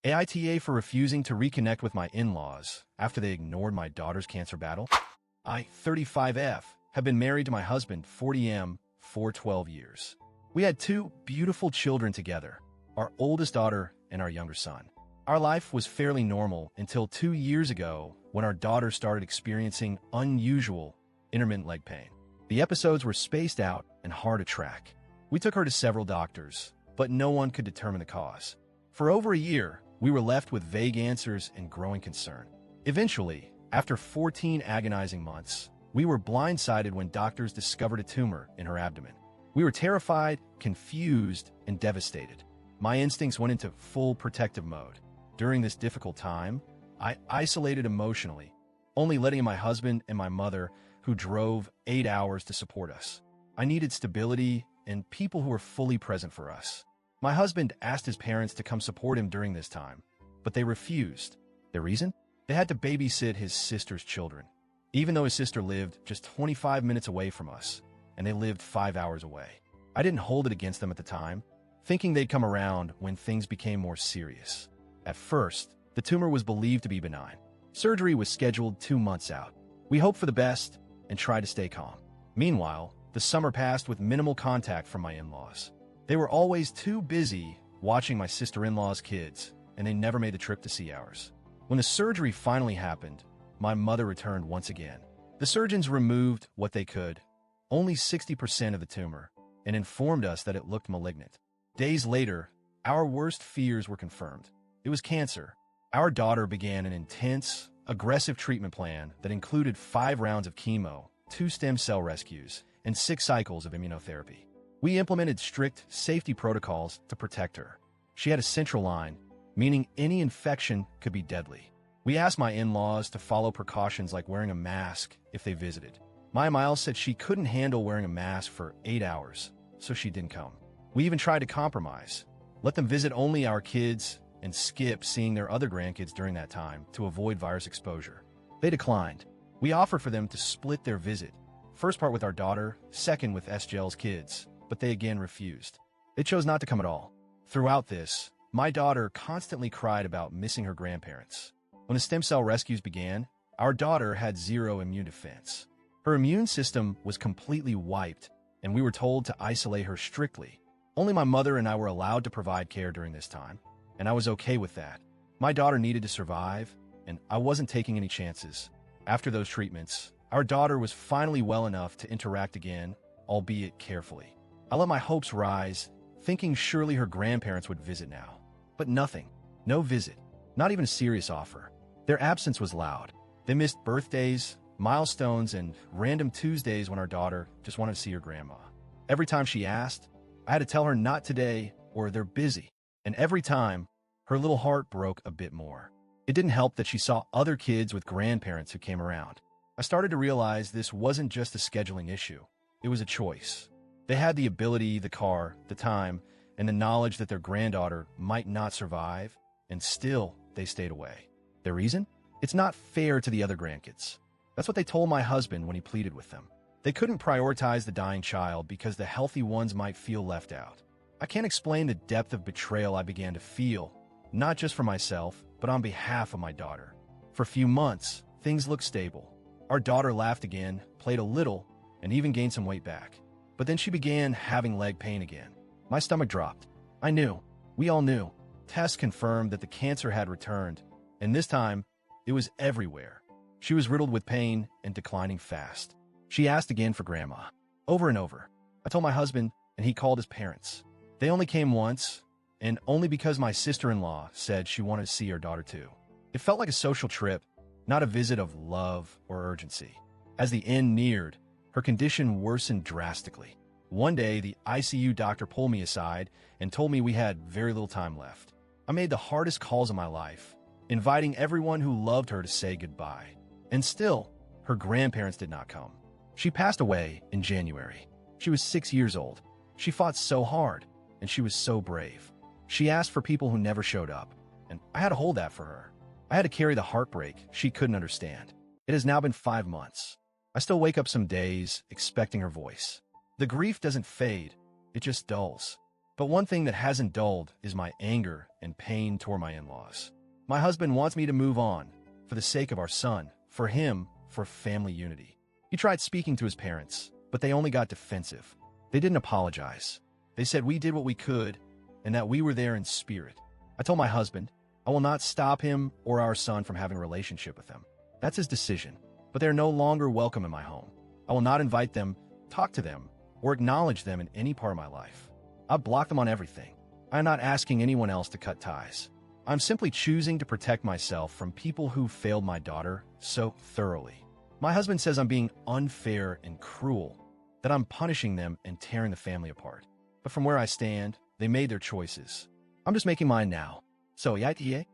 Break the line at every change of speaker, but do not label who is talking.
AITA for refusing to reconnect with my in-laws after they ignored my daughter's cancer battle. I, 35F, have been married to my husband, 40M, for 12 years. We had two beautiful children together, our oldest daughter and our younger son. Our life was fairly normal until 2 years ago when our daughter started experiencing unusual intermittent leg pain. The episodes were spaced out and hard to track. We took her to several doctors, but no one could determine the cause. For over a year, we were left with vague answers and growing concern. Eventually, after 14 agonizing months, we were blindsided when doctors discovered a tumor in her abdomen. We were terrified, confused, and devastated. My instincts went into full protective mode. During this difficult time, I isolated emotionally, only letting my husband and my mother, who drove 8 hours to support us. I needed stability and people who were fully present for us. My husband asked his parents to come support him during this time, but they refused. The reason? They had to babysit his sister's children, even though his sister lived just 25 minutes away from us, and they lived 5 hours away. I didn't hold it against them at the time, thinking they'd come around when things became more serious. At first, the tumor was believed to be benign. Surgery was scheduled 2 months out. We hoped for the best and tried to stay calm. Meanwhile, the summer passed with minimal contact from my in-laws. They were always too busy watching my sister-in-law's kids, and they never made the trip to see ours. When the surgery finally happened, my mother returned once again. The surgeons removed what they could, only 60% of the tumor, and informed us that it looked malignant. Days later, our worst fears were confirmed. It was cancer. Our daughter began an intense, aggressive treatment plan that included 5 rounds of chemo, 2 stem cell rescues, and 6 cycles of immunotherapy. We implemented strict safety protocols to protect her. She had a central line, meaning any infection could be deadly. We asked my in-laws to follow precautions like wearing a mask if they visited. My Miles said she couldn't handle wearing a mask for 8 hours, so she didn't come. We even tried to compromise, let them visit only our kids and skip seeing their other grandkids during that time to avoid virus exposure. They declined. We offered for them to split their visit, first part with our daughter, second with SGL's kids, but they again refused. They chose not to come at all. Throughout this, my daughter constantly cried about missing her grandparents. When the stem cell rescues began, our daughter had zero immune defense. Her immune system was completely wiped, and we were told to isolate her strictly. Only my mother and I were allowed to provide care during this time, and I was okay with that. My daughter needed to survive, and I wasn't taking any chances. After those treatments, our daughter was finally well enough to interact again, albeit carefully. I let my hopes rise, thinking surely her grandparents would visit now. But nothing. No visit. Not even a serious offer. Their absence was loud. They missed birthdays, milestones, and random Tuesdays when our daughter just wanted to see her grandma. Every time she asked, I had to tell her not today or they're busy. And every time, her little heart broke a bit more. It didn't help that she saw other kids with grandparents who came around. I started to realize this wasn't just a scheduling issue. It was a choice. They had the ability, the car, the time, and the knowledge that their granddaughter might not survive, and still they stayed away. The reason? It's not fair to the other grandkids. That's what they told my husband when he pleaded with them. They couldn't prioritize the dying child because the healthy ones might feel left out. I can't explain the depth of betrayal I began to feel, not just for myself, but on behalf of my daughter. For a few months, things looked stable. Our daughter laughed again, played a little, and even gained some weight back. But then she began having leg pain again. My stomach dropped. I knew. We all knew. Tests confirmed that the cancer had returned, and this time, it was everywhere. She was riddled with pain and declining fast. She asked again for grandma, over and over. I told my husband, and he called his parents. They only came once, and only because my sister-in-law said she wanted to see her daughter too. It felt like a social trip, not a visit of love or urgency. As the end neared, her condition worsened drastically. One day, the ICU doctor pulled me aside and told me we had very little time left. I made the hardest calls of my life, inviting everyone who loved her to say goodbye. And still, her grandparents did not come. She passed away in January. She was 6 years old. She fought so hard, and she was so brave. She asked for people who never showed up, and I had to hold that for her. I had to carry the heartbreak she couldn't understand. It has now been 5 months. I still wake up some days expecting her voice. The grief doesn't fade, it just dulls. But one thing that hasn't dulled is my anger and pain toward my in-laws. My husband wants me to move on, for the sake of our son, for him, for family unity. He tried speaking to his parents, but they only got defensive. They didn't apologize. They said we did what we could, and that we were there in spirit. I told my husband, I will not stop him or our son from having a relationship with them. That's his decision, but they're no longer welcome in my home. I will not invite them, talk to them, or acknowledge them in any part of my life. I've blocked them on everything. I'm not asking anyone else to cut ties. I'm simply choosing to protect myself from people who failed my daughter so thoroughly. My husband says I'm being unfair and cruel, that I'm punishing them and tearing the family apart. But from where I stand, they made their choices. I'm just making mine now. So, AITA?